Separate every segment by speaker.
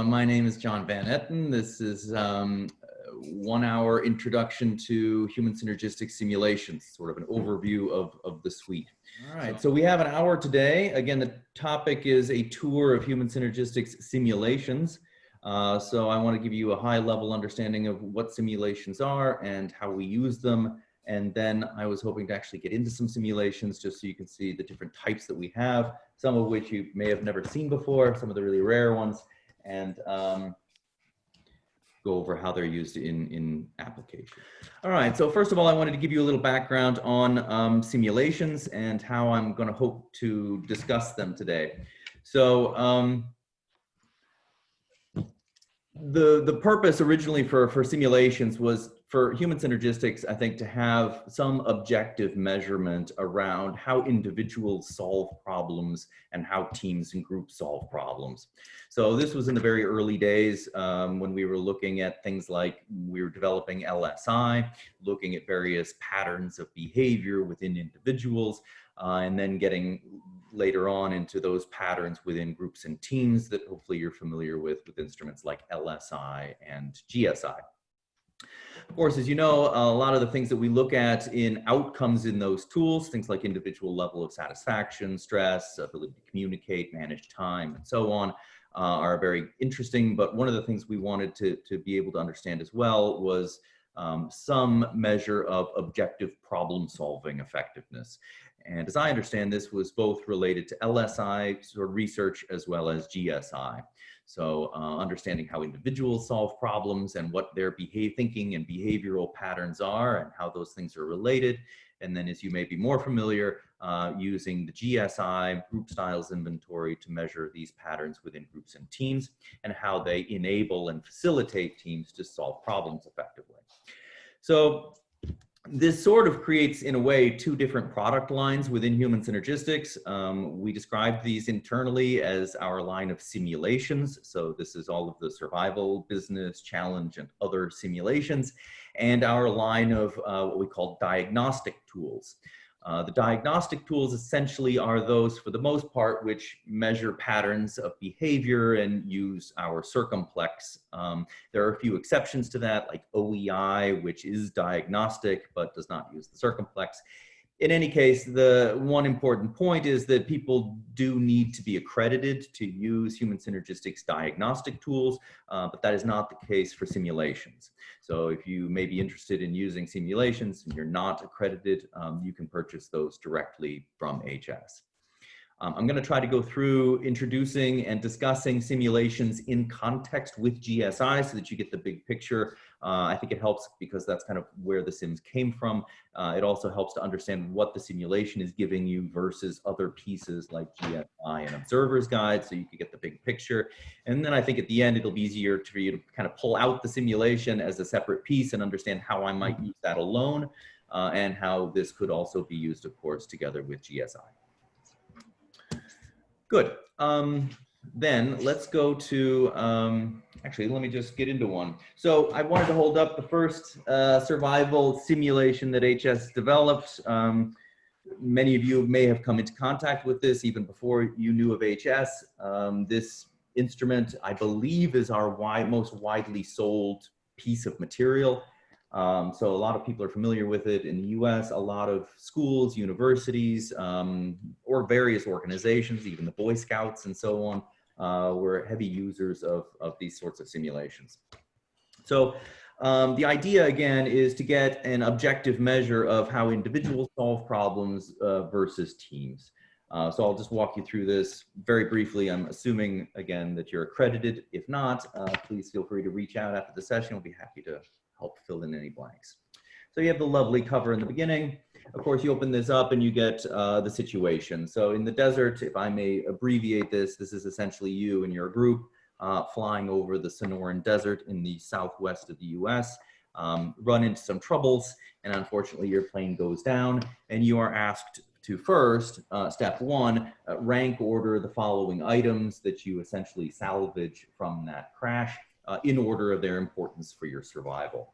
Speaker 1: My name is John Van Etten. This is 1 hour introduction to human synergistic simulations, sort of an overview of the suite. All right, so we have an hour today. Again, the topic is a tour of human synergistics simulations. So I want to give you a high-level understanding of what simulations are and how we use them. And then I was hoping to actually get into some simulations just so you can see the different types that we have, some of which you may have never seen before, some of the really rare ones, and go over how they're used in application. All right, so first of all, I wanted to give you a little background on simulations and how I'm going to hope to discuss them today. So the purpose originally for simulations was for human synergistics, I think, to have some objective measurement around how individuals solve problems and how teams and groups solve problems. So this was in the very early days when we were looking at things like we were developing LSI, looking at various patterns of behavior within individuals, and then getting later on into those patterns within groups and teams that hopefully you're familiar with instruments like LSI and GSI. Of course, as you know, a lot of the things that we look at in outcomes in those tools, things like individual level of satisfaction, stress, ability to communicate, manage time, and so on, are very interesting. But one of the things we wanted to be able to understand as well was some measure of objective problem-solving effectiveness. And as I understand, this was both related to LSI sort of research as well as GSI. So understanding how individuals solve problems and what their thinking and behavioral patterns are and how those things are related. And then, as you may be more familiar, using the GSI group styles inventory to measure these patterns within groups and teams and how they enable and facilitate teams to solve problems effectively. So this sort of creates, in a way, two different product lines within human synergistics. We describe these internally as our line of simulations. So this is all of the survival, business, challenge, and other simulations, and our line of what we call diagnostic tools. The diagnostic tools essentially are those, for the most part, which measure patterns of behavior and use our circumplex. There are a few exceptions to that, like OEI, which is diagnostic but does not use the circumplex. In any case, the one important point is that people do need to be accredited to use human synergistics diagnostic tools, but that is not the case for simulations. So if you may be interested in using simulations and you're not accredited, you can purchase those directly from HS. I'm going to try to go through introducing and discussing simulations in context with GSI so that you get the big picture. I think it helps because that's kind of where the sims came from. It also helps to understand what the simulation is giving you versus other pieces like GSI and Observer's Guide, so you can get the big picture. And then I think at the end, it'll be easier for you to kind of pull out the simulation as a separate piece and understand how I might use that alone and how this could also be used, of course, together with GSI. Good. Then let's go to, actually, let me just get into one. So I wanted to hold up the first survival simulation that HS developed. Many of you may have come into contact with this even before you knew of HS. This instrument, I believe, is our most widely sold piece of material. So a lot of people are familiar with it in the US. A lot of schools, universities, or various organizations, even the Boy Scouts and so on, were heavy users of these sorts of simulations. So the idea, again, is to get an objective measure of how individuals solve problems versus teams. So I'll just walk you through this very briefly. I'm assuming, again, that you're accredited. If not, please feel free to reach out after the session. We'll be happy to help fill in any blanks. So you have the lovely cover in the beginning. Of course, you open this up and you get the situation. So in the desert, if I may abbreviate this, this is essentially you and your group flying over the Sonoran Desert in the southwest of the US, run into some troubles, and unfortunately your plane goes down, and you are asked to first, step one, rank order the following items that you essentially salvage from that crash in order of their importance for your survival.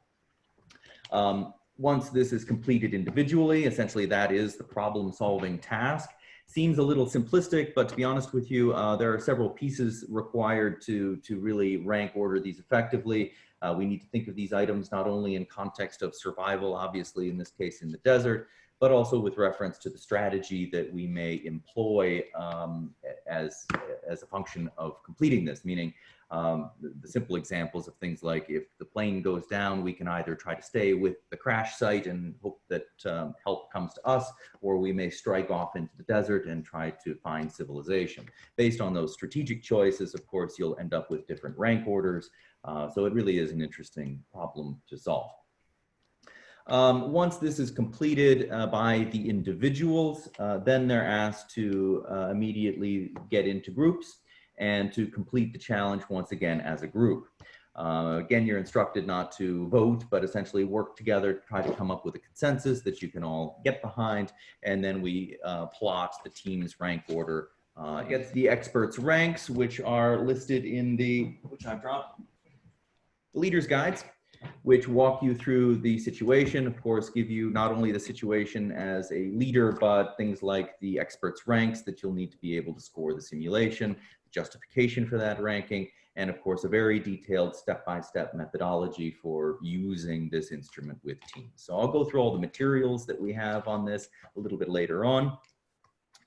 Speaker 1: Once this is completed individually, essentially that is the problem-solving task. Seems a little simplistic, but to be honest with you, there are several pieces required to really rank order these effectively. We need to think of these items not only in context of survival, obviously in this case in the desert, but also with reference to the strategy that we may employ as a function of completing this, meaning the simple examples of things like if the plane goes down, we can either try to stay with the crash site and hope that help comes to us, or we may strike off into the desert and try to find civilization. Based on those strategic choices, of course, you'll end up with different rank orders. So it really is an interesting problem to solve. Once this is completed by the individuals, then they're asked to immediately get into groups and to complete the challenge once again as a group. Again, you're instructed not to vote, but essentially work together to try to come up with a consensus that you can all get behind, and then we plot the team's rank order. It's the experts' ranks, which are listed in the, which I've dropped, leaders' guides, which walk you through the situation, of course, give you not only the situation as a leader, but things like the experts' ranks that you'll need to be able to score the simulation, justification for that ranking, and of course, a very detailed step-by-step methodology for using this instrument with teams. So I'll go through all the materials that we have on this a little bit later on.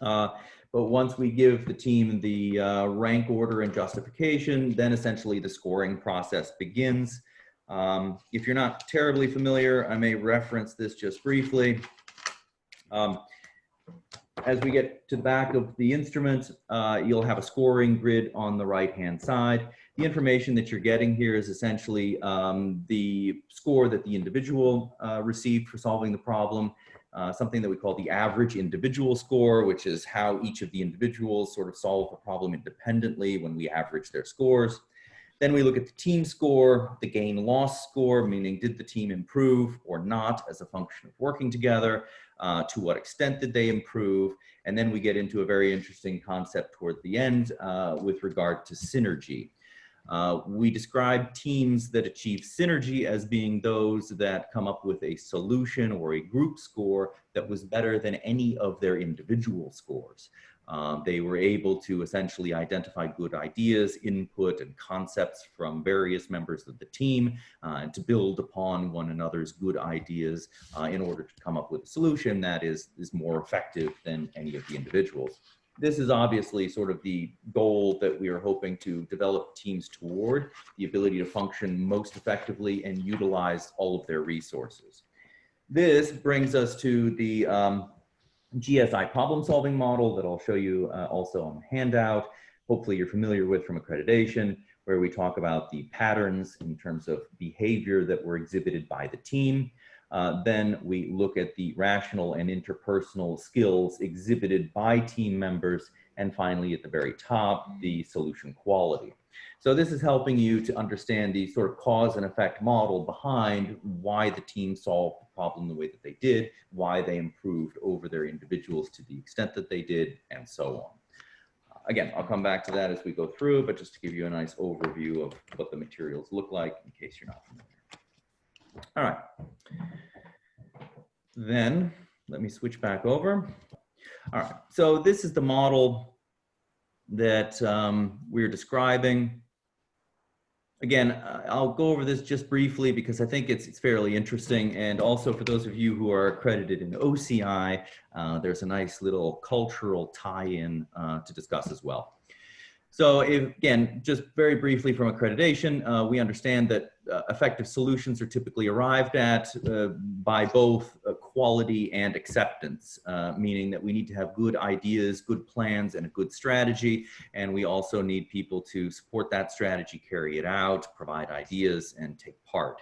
Speaker 1: But once we give the team the rank order and justification, then essentially the scoring process begins. If you're not terribly familiar, I may reference this just briefly. As we get to the back of the instrument, you'll have a scoring grid on the right-hand side. The information that you're getting here is essentially the score that the individual received for solving the problem, something that we call the average individual score, which is how each of the individuals sort of solve the problem independently when we average their scores. Then we look at the team score, the gain-loss score, meaning did the team improve or not as a function of working together, to what extent did they improve, and then we get into a very interesting concept toward the end with regard to synergy. We describe teams that achieve synergy as being those that come up with a solution or a group score that was better than any of their individual scores. They were able to essentially identify good ideas, input, and concepts from various members of the team and to build upon one another's good ideas in order to come up with a solution that is more effective than any of the individuals. This is obviously sort of the goal that we are hoping to develop teams toward, the ability to function most effectively and utilize all of their resources. This brings us to the GSI problem-solving model that I'll show you also on the handout. Hopefully you're familiar with from accreditation, where we talk about the patterns in terms of behavior that were exhibited by the team. Then we look at the rational and interpersonal skills exhibited by team members, and finally at the very top, the solution quality. So this is helping you to understand the sort of cause and effect model behind why the team solved the problem the way that they did, why they improved over their individuals to the extent that they did, and so on. Again, I'll come back to that as we go through, but just to give you a nice overview of what the materials look like in case you're not familiar. All right. Then let me switch back over. All right. So this is the model that we're describing. Again, I'll go over this just briefly because I think it's fairly interesting. And also for those of you who are accredited in OCI, there's a nice little cultural tie-in to discuss as well. So again, just very briefly from accreditation, we understand that effective solutions are typically arrived at by both quality and acceptance, meaning that we need to have good ideas, good plans, and a good strategy. And we also need people to support that strategy, carry it out, provide ideas, and take part.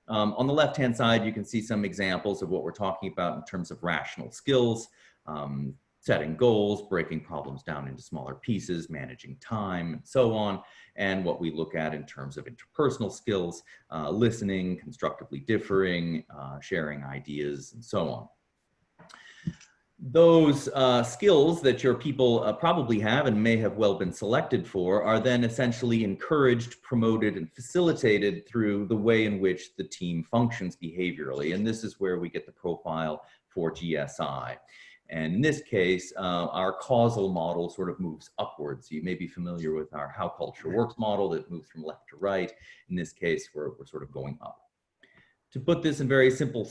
Speaker 1: On the left-hand side, you can see some examples of what we're talking about in terms of rational skills. Setting goals, breaking problems down into smaller pieces, managing time, and so on. And what we look at in terms of interpersonal skills, listening, constructively differing, sharing ideas, and so on. Those skills that your people probably have and may have well been selected for are then essentially encouraged, promoted, and facilitated through the way in which the team functions behaviorally. And this is where we get the profile for GSI. And in this case, our causal model sort of moves upwards. You may be familiar with our how culture works model that moves from left to right. In this case, we're sort of going up. To put this in very simple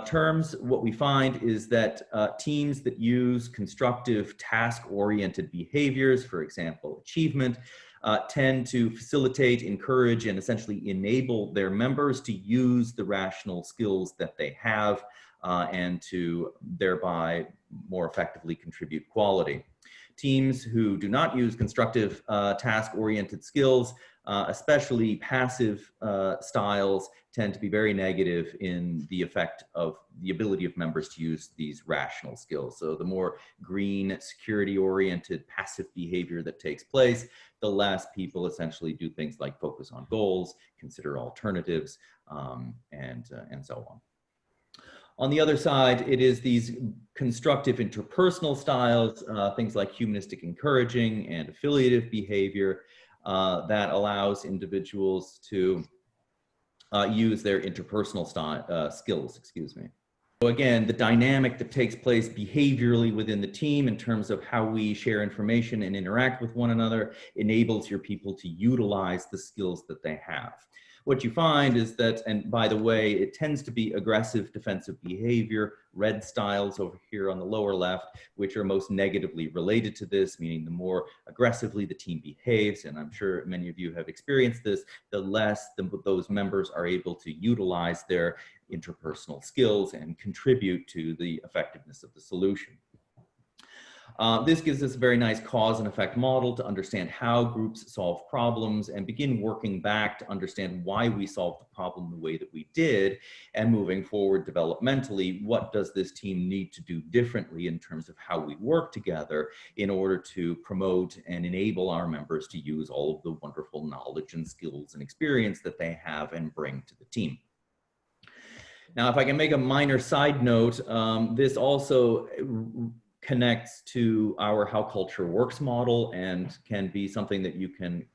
Speaker 1: terms, what we find is that teams that use constructive task-oriented behaviors, for example, achievement, tend to facilitate, encourage, and essentially enable their members to use the rational skills that they have and to thereby more effectively contribute quality. Teams who do not use constructive task-oriented skills, especially passive styles, tend to be very negative in the effect of the ability of members to use these rational skills. So the more green, security-oriented, passive behavior that takes place, the less people essentially do things like focus on goals, consider alternatives, and so on. On the other side, it is these constructive interpersonal styles, things like humanistic encouraging and affiliative behavior that allows individuals to use their interpersonal skills, excuse me. So again, the dynamic that takes place behaviorally within the team in terms of how we share information and interact with one another enables your people to utilize the skills that they have. What you find is that, and by the way, it tends to be aggressive defensive behavior, red styles over here on the lower left, which are most negatively related to this, meaning the more aggressively the team behaves, and I'm sure many of you have experienced this, the less those members are able to utilize their interpersonal skills and contribute to the effectiveness of the solution. This gives us a very nice cause and effect model to understand how groups solve problems and begin working back to understand why we solved the problem the way that we did, and moving forward developmentally, what does this team need to do differently in terms of how we work together in order to promote and enable our members to use all of the wonderful knowledge and skills and experience that they have and bring to the team. Now, if I can make a minor side note, this also connects to our how culture works model and can be something that you can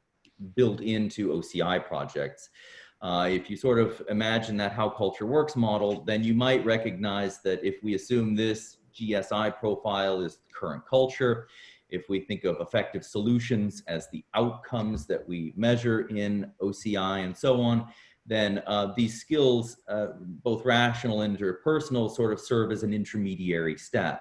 Speaker 1: build into OCI projects. If you sort of imagine that how culture works model, then you might recognize that if we assume this GSI profile is the current culture, if we think of effective solutions as the outcomes that we measure in OCI and so on, then these skills, both rational and interpersonal, sort of serve as an intermediary step.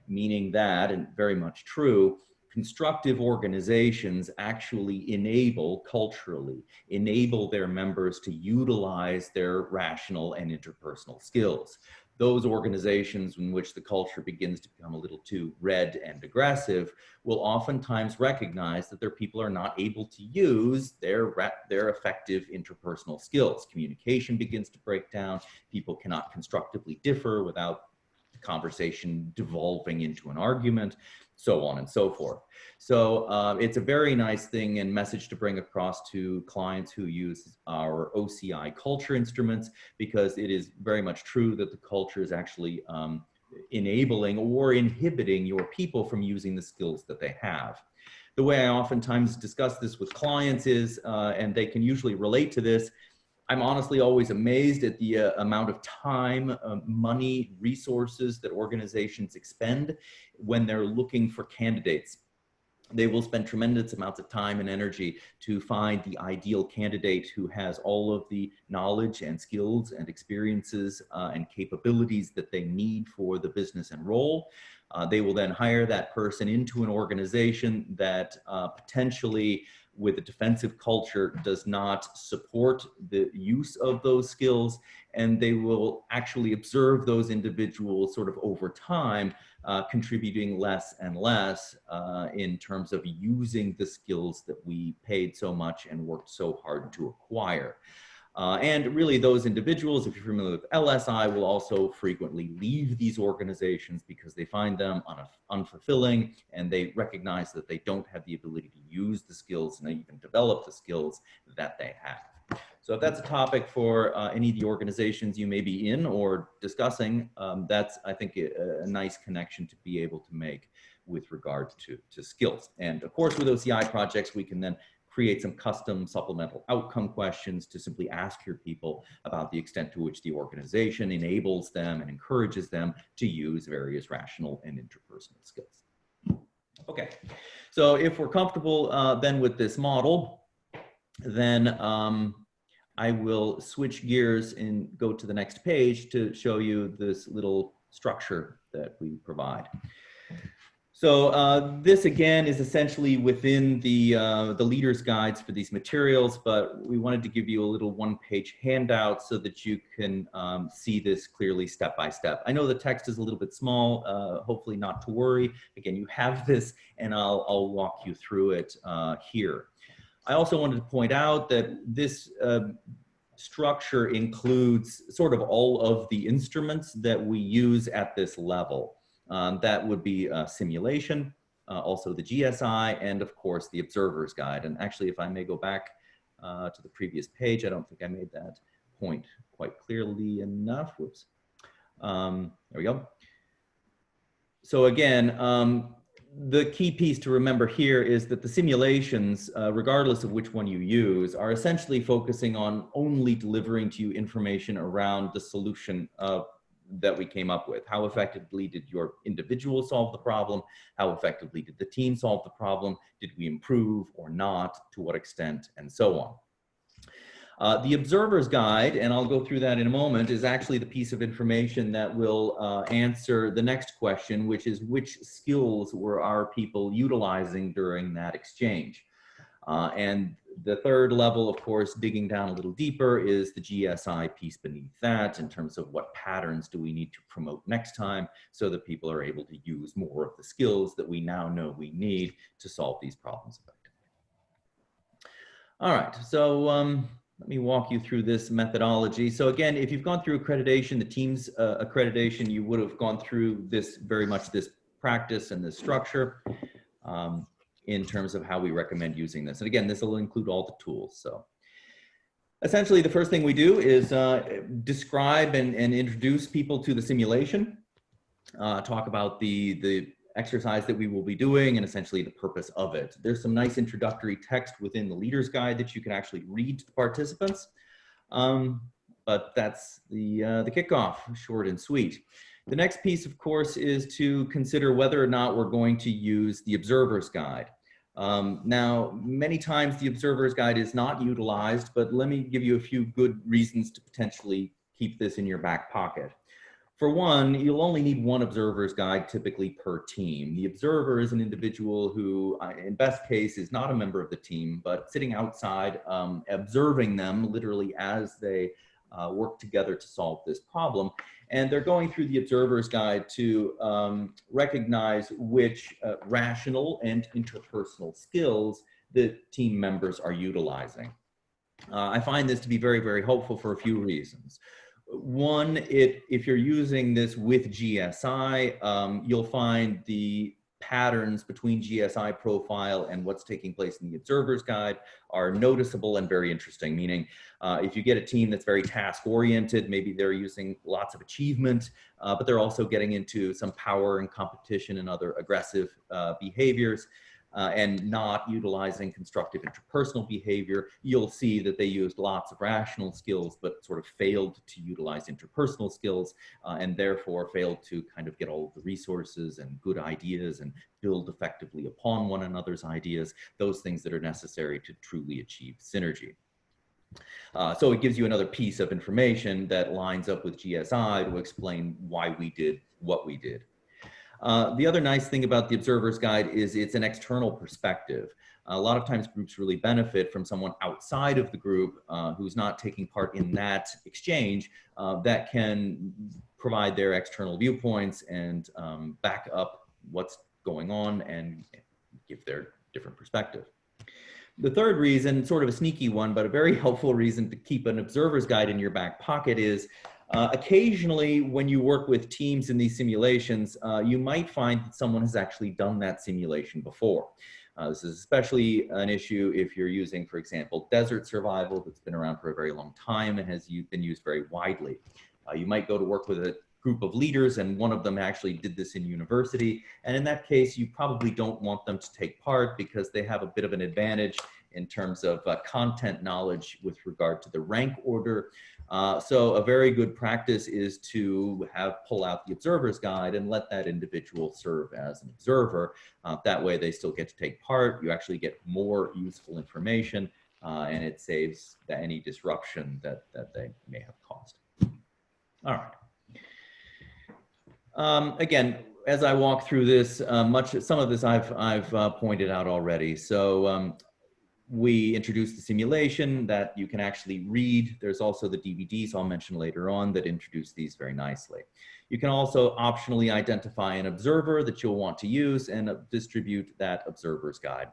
Speaker 1: Meaning that, and very much true, constructive organizations actually enable, culturally, enable their members to utilize their rational and interpersonal skills. Those organizations in which the culture begins to become a little too red and aggressive will oftentimes recognize that their people are not able to use their effective interpersonal skills. Communication begins to break down. People cannot constructively differ without conversation devolving into an argument, so on and so forth. So it's a very nice thing and message to bring across to clients who use our OCI culture instruments, because it is very much true that the culture is actually enabling or inhibiting your people from using the skills that they have. The way I oftentimes discuss this with clients is, and they can usually relate to this, I'm honestly always amazed at the amount of time, money, resources that organizations expend when they're looking for candidates. They will spend tremendous amounts of time and energy to find the ideal candidate who has all of the knowledge and skills and experiences and capabilities that they need for the business and role. They will then hire that person into an organization that potentially, with a defensive culture, does not support the use of those skills, and they will actually observe those individuals sort of over time contributing less and less in terms of using the skills that we paid so much and worked so hard to acquire. And really those individuals, if you're familiar with LSI, will also frequently leave these organizations because they find them unfulfilling, and they recognize that they don't have the ability to use the skills and even develop the skills that they have. So if that's a topic for any of the organizations you may be in or discussing, that's, I think, a nice connection to be able to make with regard to skills. And of course, with OCI projects, we can then create some custom supplemental outcome questions to simply ask your people about the extent to which the organization enables them and encourages them to use various rational and interpersonal skills. Okay, so if we're comfortable then with this model, then I will switch gears and go to the next page to show you this little structure that we provide. So this again is essentially within the leader's guides for these materials, but we wanted to give you a little one-page handout so that you can see this clearly step by step. I know the text is a little bit small, hopefully not to worry. Again, you have this and I'll walk you through it here. I also wanted to point out that this structure includes sort of all of the instruments that we use at this level. That would be simulation, also the GSI, and of course the observer's guide. And actually, if I may go back to the previous page, I don't think I made that point quite clearly enough. Whoops. There we go. So again, the key piece to remember here is that the simulations, regardless of which one you use, are essentially focusing on only delivering to you information around the solution that we came up with. How effectively did your individual solve the problem? How effectively did the team solve the problem? Did we improve or not? To what extent? And so on. The observer's guide, and I'll go through that in a moment, is actually the piece of information that will answer the next question, which is which skills were our people utilizing during that exchange? And the third level, of course, digging down a little deeper, is the GSI piece beneath that in terms of what patterns do we need to promote next time so that people are able to use more of the skills that we now know we need to solve these problems effectively. All right, so let me walk you through this methodology. So again, if you've gone through accreditation, the team's accreditation, you would have gone through this very much this practice and this structure in terms of how we recommend using this. And again, this will include all the tools. So essentially, the first thing we do is describe and introduce people to the simulation, talk about the exercise that we will be doing and essentially the purpose of it. There's some nice introductory text within the leader's guide that you can actually read to the participants. But that's the kickoff, short and sweet. The next piece, of course, is to consider whether or not we're going to use the observer's guide. Now, many times the observer's guide is not utilized, but let me give you a few good reasons to potentially keep this in your back pocket. For one, you'll only need one observer's guide typically per team. The observer is an individual who, in best case, is not a member of the team, but sitting outside, observing them literally as they work together to solve this problem. And they're going through the observer's guide to recognize which rational and interpersonal skills the team members are utilizing. I find this to be very, very helpful for a few reasons. One, if you're using this with GSI, you'll find the patterns between GSI profile and what's taking place in the observer's guide are noticeable and very interesting, meaning if you get a team that's very task oriented, maybe they're using lots of achievement, but they're also getting into some power and competition and other aggressive behaviors. And not utilizing constructive interpersonal behavior, you'll see that they used lots of rational skills, but sort of failed to utilize interpersonal skills, and therefore failed to kind of get all of the resources and good ideas and build effectively upon one another's ideas, those things that are necessary to truly achieve synergy. So it gives you another piece of information that lines up with GSI to explain why we did what we did. The other nice thing about the observer's guide is it's an external perspective. A lot of times groups really benefit from someone outside of the group who's not taking part in that exchange that can provide their external viewpoints and back up what's going on and give their different perspective. The third reason, sort of a sneaky one, but a very helpful reason to keep an observer's guide in your back pocket is occasionally when you work with teams in these simulations, you might find that someone has actually done that simulation before. This is especially an issue if you're using, for example, desert survival that's been around for a very long time and has been used very widely. You might go to work with a group of leaders and one of them actually did this in university. And in that case, you probably don't want them to take part because they have a bit of an advantage in terms of content knowledge with regard to the rank order. So a very good practice is to pull out the observer's guide and let that individual serve as an observer. That way they still get to take part. You actually get more useful information and it saves any disruption that they may have caused. All right. Again, as I walk through this, some of this I've pointed out already. So we introduced the simulation that you can actually read. There's also the DVDs I'll mention later on that introduce these very nicely. You can also optionally identify an observer that you'll want to use and distribute that observer's guide.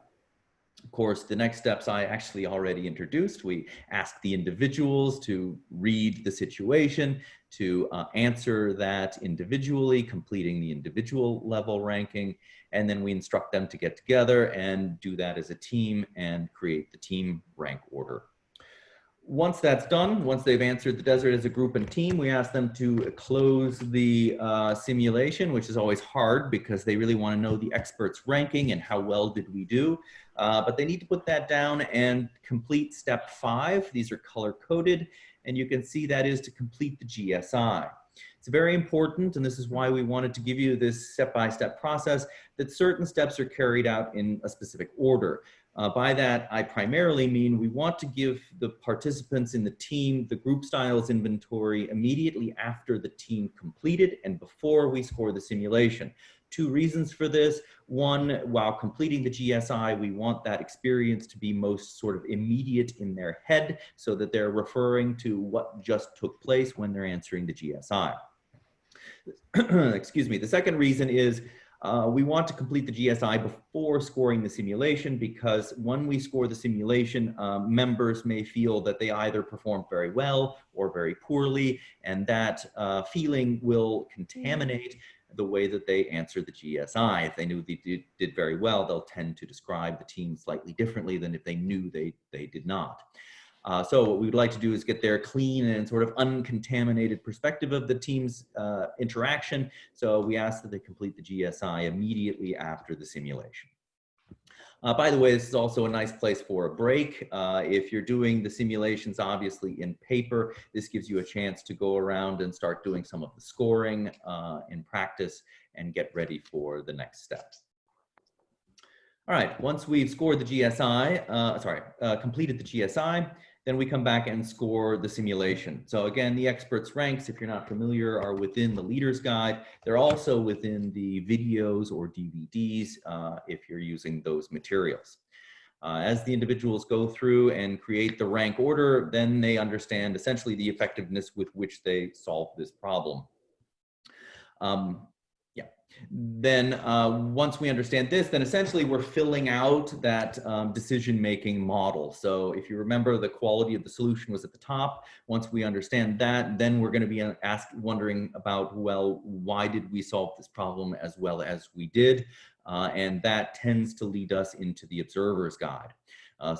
Speaker 1: Of course, the next steps I actually already introduced. We ask the individuals to read the situation, to answer that individually, completing the individual level ranking, and then we instruct them to get together and do that as a team and create the team rank order. Once that's done, once they've answered the desert as a group and team, we ask them to close the simulation, which is always hard because they really want to know the expert's ranking and how well did we do. But they need to put that down and complete step 5. These are color coded, and you can see that is to complete the GSI. It's very important, and this is why we wanted to give you this step-by-step process, that certain steps are carried out in a specific order. By that, I primarily mean we want to give the participants in the team the group styles inventory immediately after the team completed and before we score the simulation. 2 reasons for this. One, while completing the GSI, we want that experience to be most sort of immediate in their head so that they're referring to what just took place when they're answering the GSI. Excuse me. The second reason is we want to complete the GSI before scoring the simulation because when we score the simulation, members may feel that they either performed very well or very poorly, and that feeling will contaminate the way that they answer the GSI. If they knew they did very well, they'll tend to describe the team slightly differently than if they knew they did not. So what we would like to do is get their clean and sort of uncontaminated perspective of the team's interaction. So we ask that they complete the GSI immediately after the simulation. By the way, this is also a nice place for a break. If you're doing the simulations, obviously in paper, this gives you a chance to go around and start doing some of the scoring in practice and get ready for the next steps. All right, once we've scored the GSI, completed the GSI, then we come back and score the simulation. So again, the experts ranks, if you're not familiar, are within the leader's guide. They're also within the videos or DVDs if you're using those materials. As the individuals go through and create the rank order, then they understand essentially the effectiveness with which they solve this problem. Then once we understand this, then essentially we're filling out that decision-making model. So if you remember, the quality of the solution was at the top. Once we understand that, then we're going to be wondering about, well, why did we solve this problem as well as we did? And that tends to lead us into the observer's guide.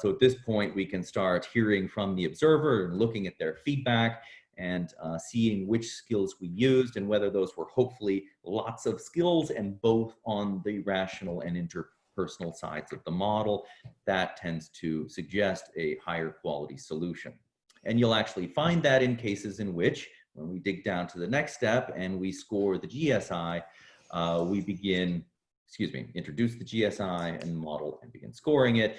Speaker 1: So at this point, we can start hearing from the observer and looking at their feedback and seeing which skills we used and whether those were hopefully lots of skills and both on the rational and interpersonal sides of the model. That tends to suggest a higher quality solution. And you'll actually find that in cases in which, when we dig down to the next step and we score the GSI, we introduce the GSI and model and begin scoring it,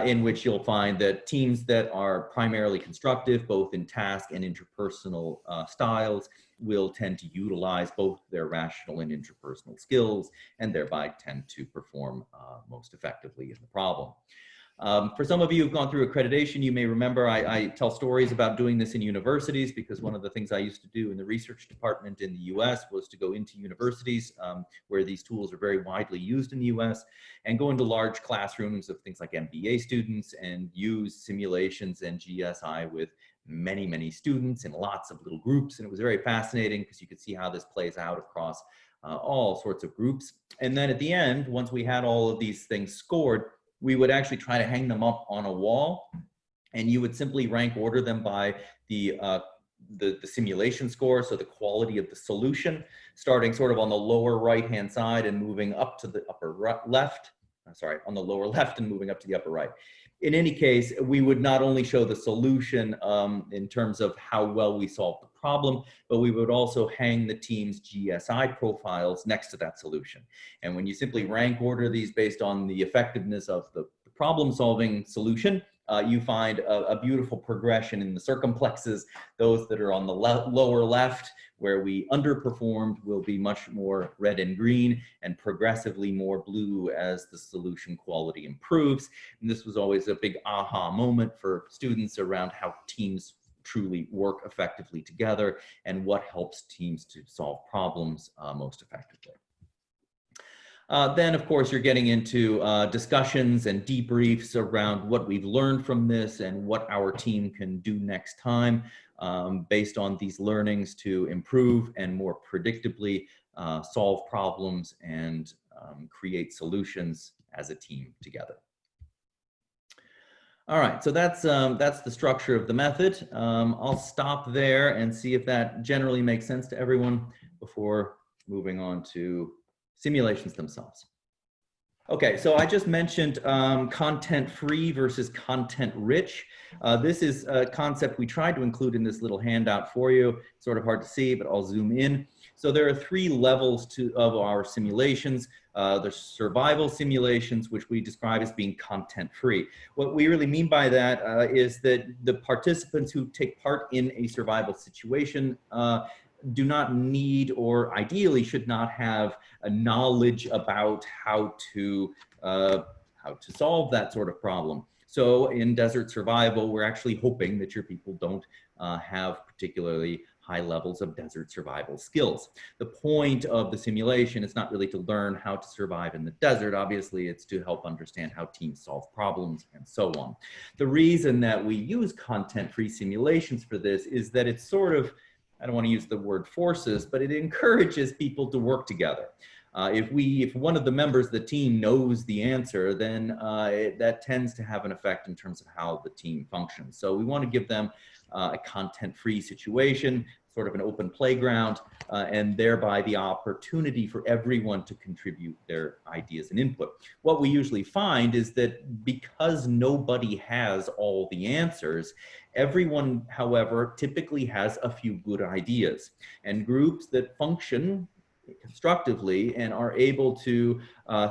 Speaker 1: in which you'll find that teams that are primarily constructive, both in task and interpersonal styles, will tend to utilize both their rational and interpersonal skills and thereby tend to perform most effectively in the problem. For some of you who've gone through accreditation, you may remember I tell stories about doing this in universities because one of the things I used to do in the research department in the US was to go into universities where these tools are very widely used in the US and go into large classrooms of things like MBA students and use simulations and GSI with many, many students in lots of little groups. And it was very fascinating because you could see how this plays out across all sorts of groups. And then at the end, once we had all of these things scored, we would actually try to hang them up on a wall, and you would simply rank order them by the the simulation score, so the quality of the solution, starting sort of on the lower right-hand side and moving up to the upper left, sorry, on the lower left and moving up to the upper right. In any case, we would not only show the solution in terms of how well we solved the problem, but we would also hang the team's GSI profiles next to that solution. And when you simply rank order these based on the effectiveness of the problem-solving solution, you find a beautiful progression in the circumplexes. Those that are on the lower left, where we underperformed, will be much more red and green, and progressively more blue as the solution quality improves. And this was always a big aha moment for students around how teams truly work effectively together and what helps teams to solve problems most effectively. Then, of course, you're getting into discussions and debriefs around what we've learned from this and what our team can do next time based on these learnings to improve and more predictably solve problems and create solutions as a team together. All right, so that's the structure of the method. I'll stop there and see if that generally makes sense to everyone before moving on to simulations themselves. Okay, so I just mentioned content-free versus content-rich. This is a concept we tried to include in this little handout for you. It's sort of hard to see, but I'll zoom in. So there are 3 levels of our simulations. There's survival simulations, which we describe as being content-free. What we really mean by that is that the participants who take part in a survival situation do not need, or ideally should not have, a knowledge about how to solve that sort of problem. So in desert survival, we're actually hoping that your people don't have particularly high levels of desert survival skills. The point of the simulation is not really to learn how to survive in the desert. Obviously, it's to help understand how teams solve problems and so on. The reason that we use content-free simulations for this is that it's sort of, I don't want to use the word forces, but it encourages people to work together. If one of the members of the team knows the answer, then that tends to have an effect in terms of how the team functions. So we want to give them a content-free situation, sort of an open playground, and thereby the opportunity for everyone to contribute their ideas and input. What we usually find is that because nobody has all the answers, everyone, however, typically has a few good ideas, and groups that function constructively and are able to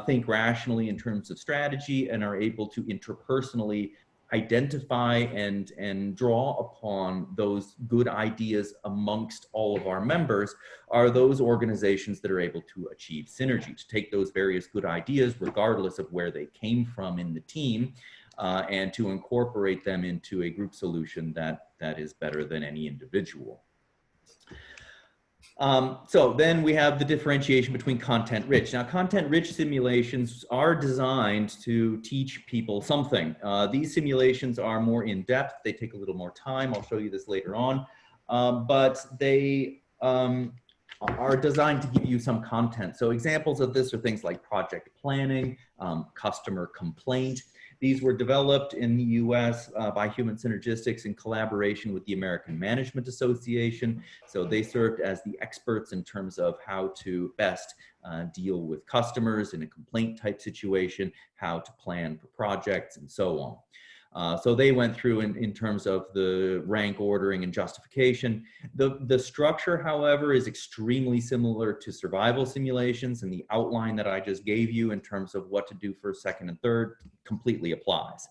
Speaker 1: think rationally in terms of strategy and are able to interpersonally identify and draw upon those good ideas amongst all of our members are those organizations that are able to achieve synergy, to take those various good ideas, regardless of where they came from in the team, and to incorporate them into a group solution that is better than any individual. So then we have the differentiation between content-rich. Now, content-rich simulations are designed to teach people something. These simulations are more in-depth. They take a little more time. I'll show you this later on. But they are designed to give you some content. So examples of this are things like project planning, customer complaint. These were developed in the US by Human Synergistics in collaboration with the American Management Association. So they served as the experts in terms of how to best deal with customers in a complaint type situation, how to plan for projects, and so on. So they went through in terms of the rank ordering and justification. The structure, however, is extremely similar to survival simulations, and the outline that I just gave you in terms of what to do for second and third completely applies.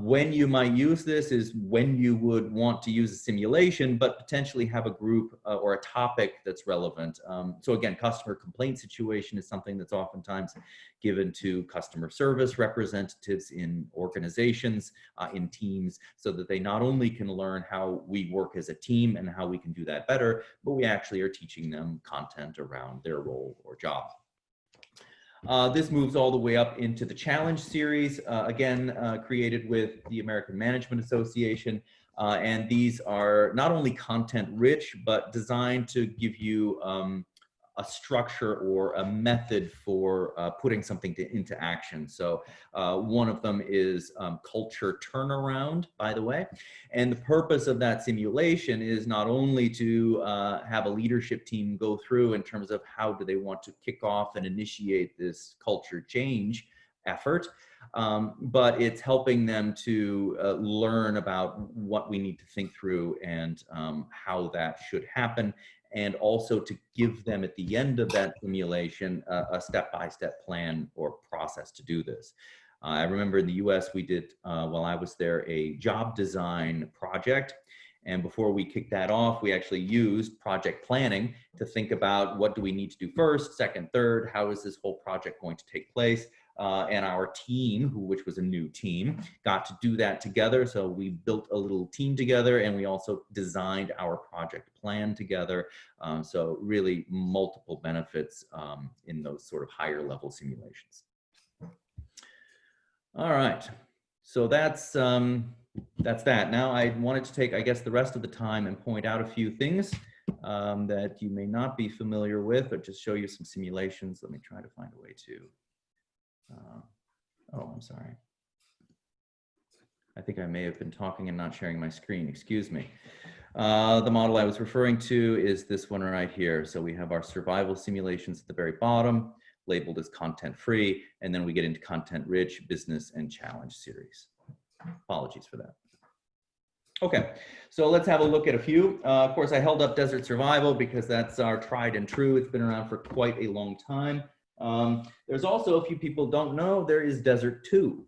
Speaker 1: When you might use this is when you would want to use a simulation, but potentially have a group or a topic that's relevant. So again, customer complaint situation is something that's oftentimes given to customer service representatives in organizations, in teams, so that they not only can learn how we work as a team and how we can do that better, but we actually are teaching them content around their role or job. This moves all the way up into the challenge series, again, created with the American Management Association. And these are not only content rich, but designed to give you a structure or a method for putting something into action. So one of them is culture turnaround, by the way. And the purpose of that simulation is not only to have a leadership team go through in terms of how do they want to kick off and initiate this culture change effort, but it's helping them to learn about what we need to think through and how that should happen, and also to give them at the end of that simulation a step-by-step plan or process to do this. I remember in the US we did, while I was there, a job design project. And before we kicked that off, we actually used project planning to think about what do we need to do first, second, third, how is this whole project going to take place? And our team, which was a new team, got to do that together. So we built a little team together, and we also designed our project plan together. So really multiple benefits in those sort of higher level simulations. All right, so that's that. Now I wanted to take, I guess, the rest of the time and point out a few things that you may not be familiar with, or just show you some simulations. Let me try to find a way to. Oh, I'm sorry. I think I may have been talking and not sharing my screen. Excuse me. The model I was referring to is this one right here. So we have our survival simulations at the very bottom, labeled as content free, and then we get into content rich, business, and challenge series. Apologies for that. Okay, so let's have a look at a few. Of course, I held up Desert Survival because that's our tried and true. It's been around for quite a long time. There's also, a few people don't know, there is Desert 2.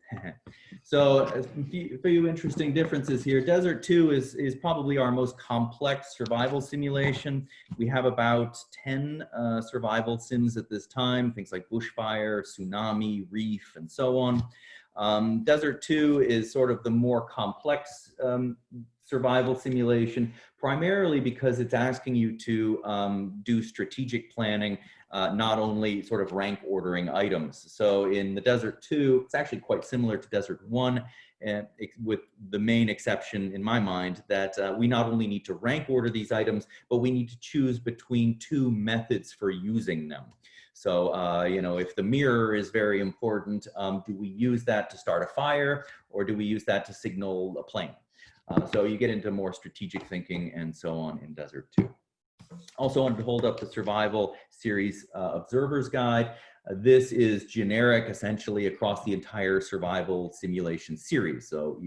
Speaker 1: So a few interesting differences here. Desert 2 is probably our most complex survival simulation. We have about 10 survival sims at this time, things like bushfire, tsunami, reef, and so on. Desert 2 is sort of the more complex survival simulation, primarily because it's asking you to do strategic planning, not only sort of rank ordering items. So in the Desert 2, it's actually quite similar to Desert 1, with the main exception in my mind that we not only need to rank order these items, but we need to choose between two methods for using them. So, you know, if the mirror is very important, do we use that to start a fire, or do we use that to signal a plane? So you get into more strategic thinking and so on in Desert 2. Also wanted to hold up the survival series observer's guide. This is generic essentially across the entire survival simulation series. So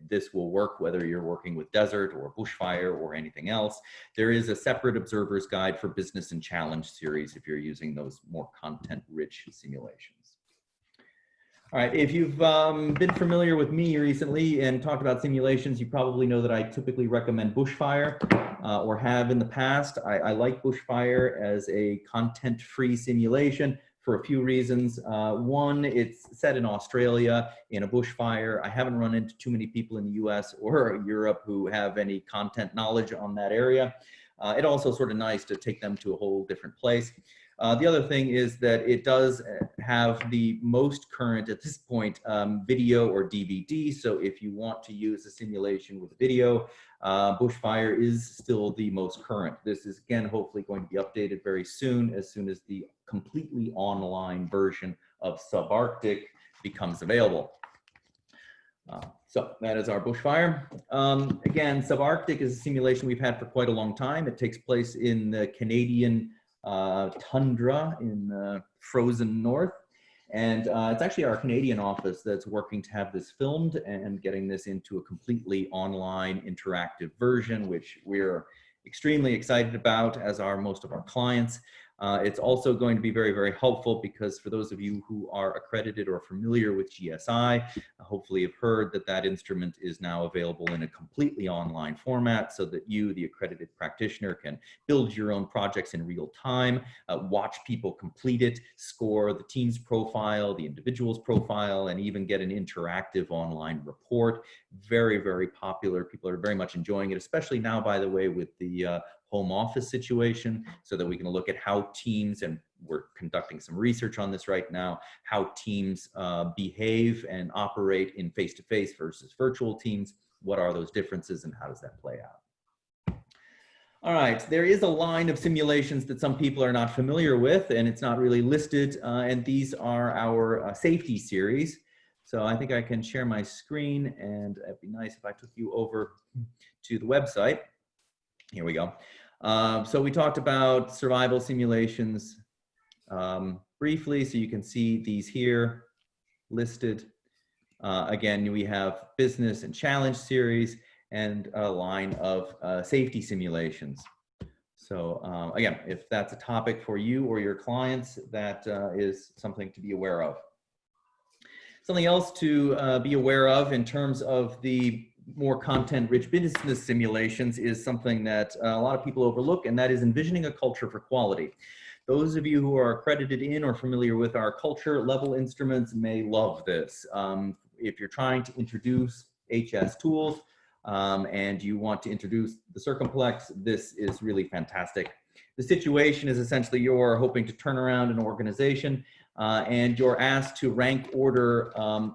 Speaker 1: this will work whether you're working with desert or bushfire or anything else. There is a separate observer's guide for business and challenge series if you're using those more content-rich simulations. All right, if you've been familiar with me recently and talked about simulations, you probably know that I typically recommend bushfire, or have in the past. I like bushfire as a content-free simulation for a few reasons. One, it's set in Australia in a bushfire. I haven't run into too many people in the US or Europe who have any content knowledge on that area. It also sort of nice to take them to a whole different place. The other thing is that it does have the most current, at this point, video or DVD. So if you want to use a simulation with video, bushfire is still the most current. This is, again, hopefully going to be updated very soon, as soon as the completely online version of Subarctic becomes available. So that is our bushfire. Again, Subarctic is a simulation we've had for quite a long time. It takes place in the Canadian tundra in the frozen north. And it's actually our Canadian office that's working to have this filmed and getting this into a completely online interactive version, which we're extremely excited about, as are most of our clients. It's also going to be very, very helpful because for those of you who are accredited or familiar with GSI, hopefully have heard that that instrument is now available in a completely online format so that you, the accredited practitioner, can build your own projects in real time, watch people complete it, score the team's profile, the individual's profile, and even get an interactive online report. Very, very popular. People are very much enjoying it, especially now, by the way, with the home office situation, so that we can look at how teams, and we're conducting some research on this right now, how teams behave and operate in face-to-face versus virtual teams. What are those differences and how does that play out? All right, there is a line of simulations that some people are not familiar with, and it's not really listed, and these are our safety series. So I think I can share my screen, and it'd be nice if I took you over to the website. Here we go. So we talked about survival simulations briefly, so you can see these here listed. Again, we have business and challenge series and a line of safety simulations. So again, if that's a topic for you or your clients, that is something to be aware of. Something else to be aware of in terms of the more content-rich business simulations is something that a lot of people overlook, and that is envisioning a culture for quality. Those of you who are accredited in or familiar with our culture level instruments may love this. If you're trying to introduce HS tools and you want to introduce the circumplex, this is really fantastic. The situation is essentially you're hoping to turn around an organization and you're asked to rank order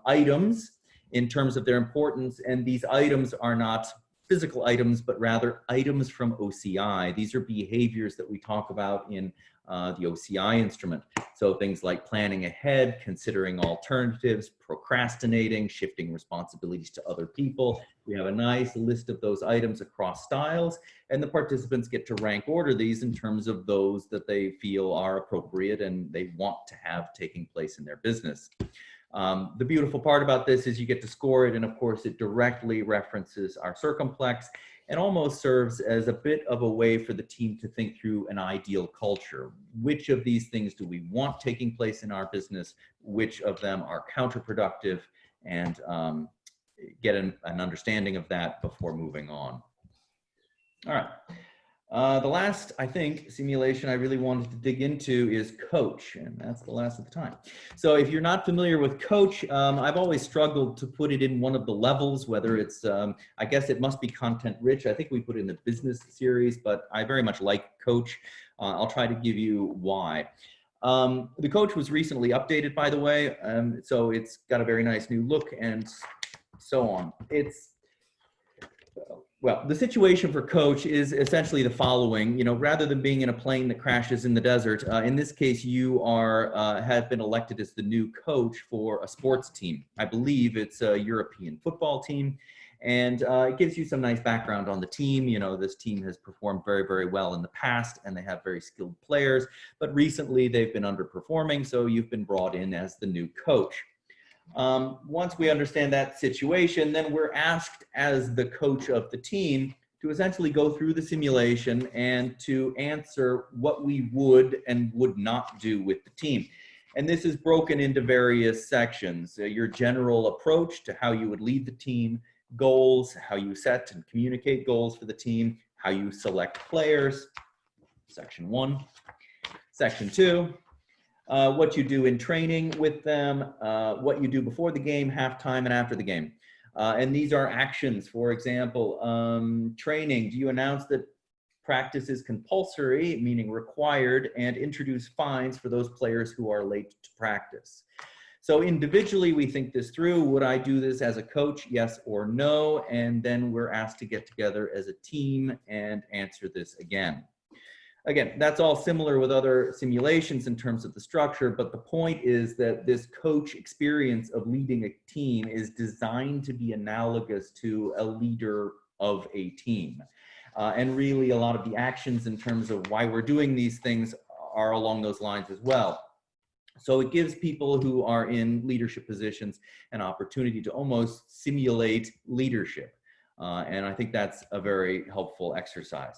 Speaker 1: items in terms of their importance, and these items are not physical items, but rather items from OCI. These are behaviors that we talk about in the OCI instrument. So things like planning ahead, considering alternatives, procrastinating, shifting responsibilities to other people. We have a nice list of those items across styles, and the participants get to rank order these in terms of those that they feel are appropriate and they want to have taking place in their business. The beautiful part about this is you get to score it, and of course it directly references our circumplex and almost serves as a bit of a way for the team to think through an ideal culture. Which of these things do we want taking place in our business? Which of them are counterproductive? And get an understanding of that before moving on. All right. The last, I think, simulation I really wanted to dig into is Coach, and that's the last of the time. So if you're not familiar with Coach, I've always struggled to put it in one of the levels, whether it's, I guess it must be content rich. I think we put it in the business series, but I very much like Coach. I'll try to give you why. The Coach was recently updated, by the way, so it's got a very nice new look and so on. Well, the situation for Coach is essentially the following. You know, rather than being in a plane that crashes in the desert, in this case, you have been elected as the new coach for a sports team. I believe it's a European football team, and it gives you some nice background on the team. You know, this team has performed very, very well in the past, and they have very skilled players, but recently they've been underperforming, so you've been brought in as the new coach. Once we understand that situation, then we're asked as the coach of the team to essentially go through the simulation and to answer what we would and would not do with the team. And this is broken into various sections. Your general approach to how you would lead the team, goals, how you set and communicate goals for the team, how you select players, section 1. Section 2. What you do in training with them, what you do before the game, halftime, and after the game. And these are actions. For example, training. Do you announce that practice is compulsory, meaning required, and introduce fines for those players who are late to practice? So individually, we think this through. Would I do this as a coach? Yes or no? And then we're asked to get together as a team and answer this again. Again, that's all similar with other simulations in terms of the structure, but the point is that this coach experience of leading a team is designed to be analogous to a leader of a team. And really a lot of the actions in terms of why we're doing these things are along those lines as well. So it gives people who are in leadership positions an opportunity to almost simulate leadership. And I think that's a very helpful exercise.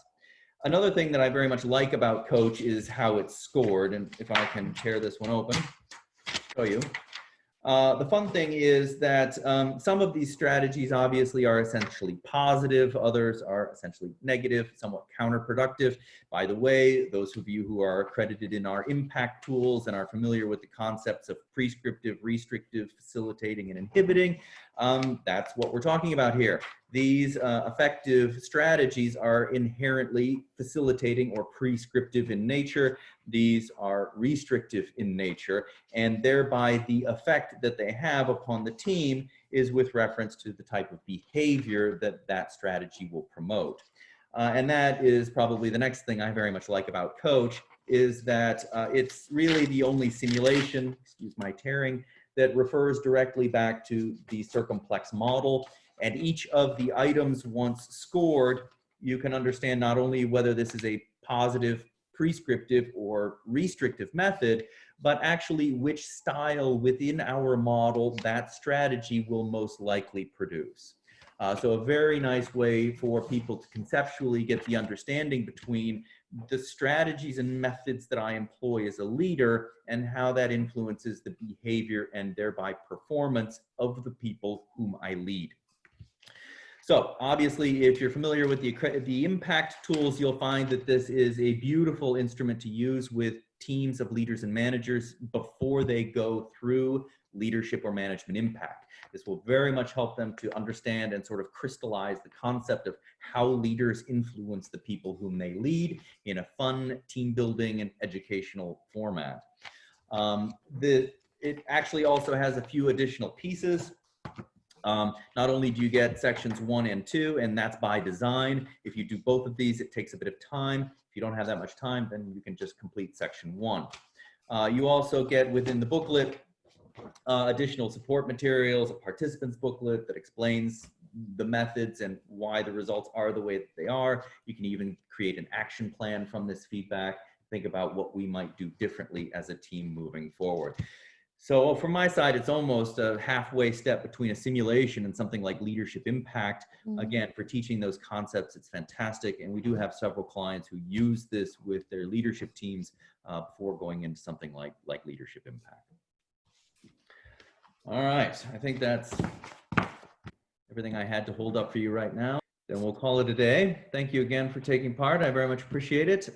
Speaker 1: Another thing that I very much like about Coach is how it's scored. And if I can tear this one open, show you. The fun thing is that some of these strategies obviously are essentially positive, others are essentially negative, somewhat counterproductive. By the way, those of you who are accredited in our impact tools and are familiar with the concepts of prescriptive, restrictive, facilitating, and inhibiting, that's what we're talking about here. These effective strategies are inherently facilitating or prescriptive in nature. These are restrictive in nature, and thereby the effect that they have upon the team is with reference to the type of behavior that that strategy will promote. And that is probably the next thing I very much like about Coach, is that it's really the only simulation, excuse my tearing, that refers directly back to the circumplex model. And each of the items, once scored, you can understand not only whether this is a positive, prescriptive, or restrictive method, but actually which style within our model that strategy will most likely produce. So a very nice way for people to conceptually get the understanding between the strategies and methods that I employ as a leader and how that influences the behavior and thereby performance of the people whom I lead. So obviously, if you're familiar with the impact tools, you'll find that this is a beautiful instrument to use with teams of leaders and managers before they go through leadership or management impact. This will very much help them to understand and sort of crystallize the concept of how leaders influence the people whom they lead in a fun team building and educational format. It actually also has a few additional pieces. Not only do you get sections 1 and 2, and that's by design. If you do both of these, it takes a bit of time. If you don't have that much time, then you can just complete section 1. You also get within the booklet additional support materials, a participants booklet that explains the methods and why the results are the way that they are. You can even create an action plan from this feedback, think about what we might do differently as a team moving forward. So from my side, it's almost a halfway step between a simulation and something like leadership impact. Again, for teaching those concepts, it's fantastic. And we do have several clients who use this with their leadership teams before going into something like leadership impact. All right, I think that's everything I had to hold up for you right now. Then we'll call it a day. Thank you again for taking part. I very much appreciate it.